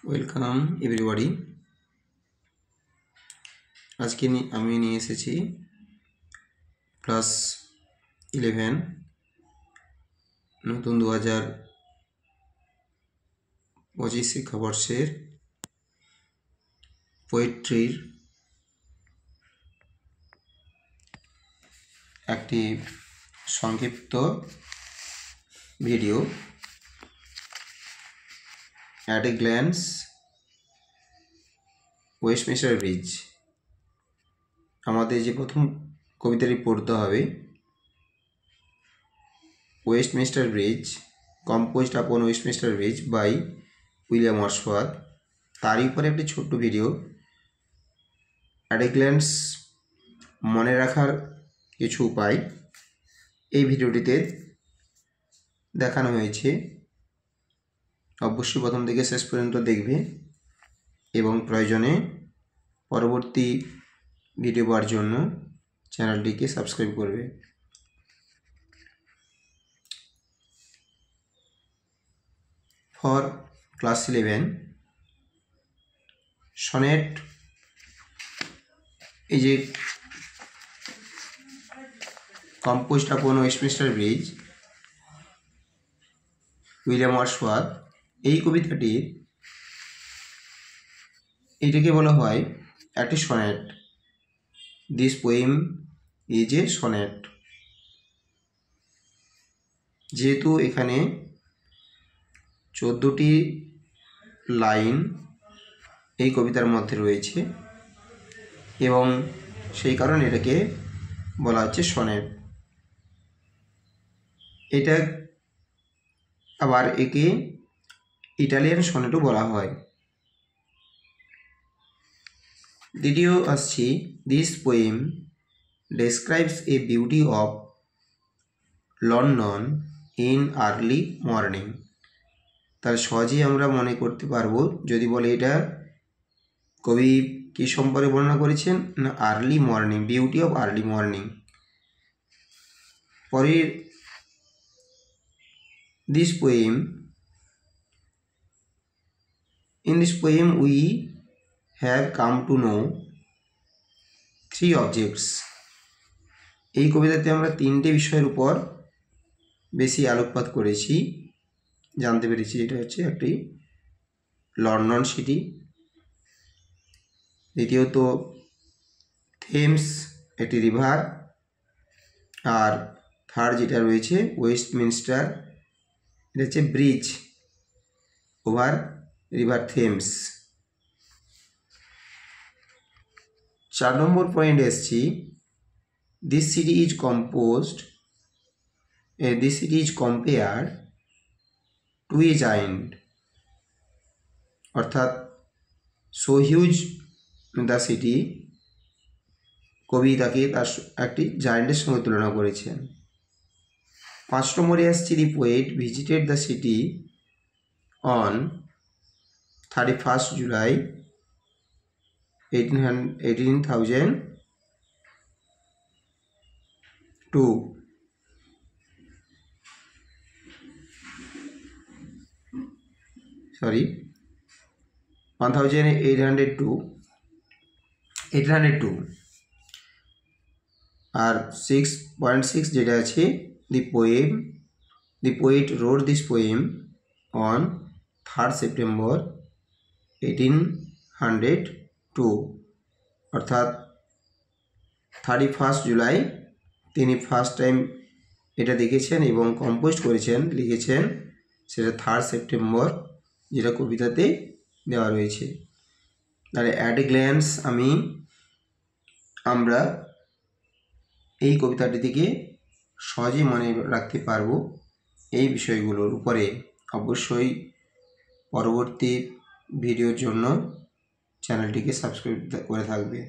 Welcome everybody. আজকে আমি নিয়ে এসেছি ক্লাস 11 নতুন 2025 শিক্ষাবর্ষের পোয়েট্রির একটি সংক্ষিপ্ত video, at a glance Westminster Bridge. আমাদের যে প্রথম কবিতাটি পড়তে হবে, Westminster Bridge composed upon Westminster Bridge by William Wordsworth. তারই উপরে একটি ছোট্ট ভিডিও, অ্যাট এ গ্ল্যান্স মনে রাখার কিছু উপায় এই ভিডিওটিতে দেখানো হয়েছে। অবশ্যই প্রথম থেকে শেষ পর্যন্ত দেখবে এবং প্রয়োজনে পরবর্তী ভিডিও পাওয়ার জন্য চ্যানেলটিকে সাবস্ক্রাইব করবে। ফর ক্লাস 11 সনেট, এই যে composed upon Westminster bridge William Wordsworth, এই কবিতাটির এইটাকে বলা হয় একটি sonnet. This poem is a sonnet. যেহেতু এখানে 14টি লাইন এই কবিতার মধ্যে রয়েছে এবং সেই কারণে এটাকে বলা হচ্ছে সনেট। এটা আবার একে ইটালিয়ান সনেটও বলা হয়। দ্বিতীয় আসছি, this poem describes A beauty of London in early morning. তার সহজেই আমরা মনে করতে পারবো যদি বলে এটা কবি কী সম্পর্কে বর্ণনা করেছেন না, early morning, beauty of early morning. পরের this poem, in this poem we have come to know three objects. এই কবিতাতে আমরা তিনটে বিষয়ের উপর বেশি আলোকপাত করেছি, জানতে পেরেছি। এটা হচ্ছে একটি লন্ডন সিটি, দ্বিতীয়ত থেমস একটি রিভার, আর থার্ড যেটা রয়েছে ওয়েস্টমিনস্টার, এটা হচ্ছে ব্রিজ ওভার রিভার থেমস। 4 নম্বর পয়েন্ট এসছি, this city is compared two A giant, অর্থাৎ সো হিউজ দ্য সিটি, কবি তাকে তার একটি জায়েন্টের সঙ্গে তুলনা করেছেন। 5 নম্বরে আসছে, দি poet visited the city on 31st July 1802। Sorry 1802 আর 6.6 যেটা আছে, দি poet wrote this poem on 3rd September 1802, অর্থাৎ 31st জুলাই তিনি ফার্স্ট টাইম এটা দেখেছেন এবং কম্পোজ করেছেন, লিখেছেন, সেটা 3rd সেপ্টেম্বর, যেটা কবিতাতে দেওয়া রয়েছে। তাহলে অ্যাট এ গ্ল্যান্স আমরা এই কবিতাটি থেকে সহজেই মনে রাখতে পারবো এই বিষয়গুলোর উপরে। অবশ্যই পরবর্তী ভিডিওর জন্য চ্যানেলটিকে সাবস্ক্রাইব করে থাকবে।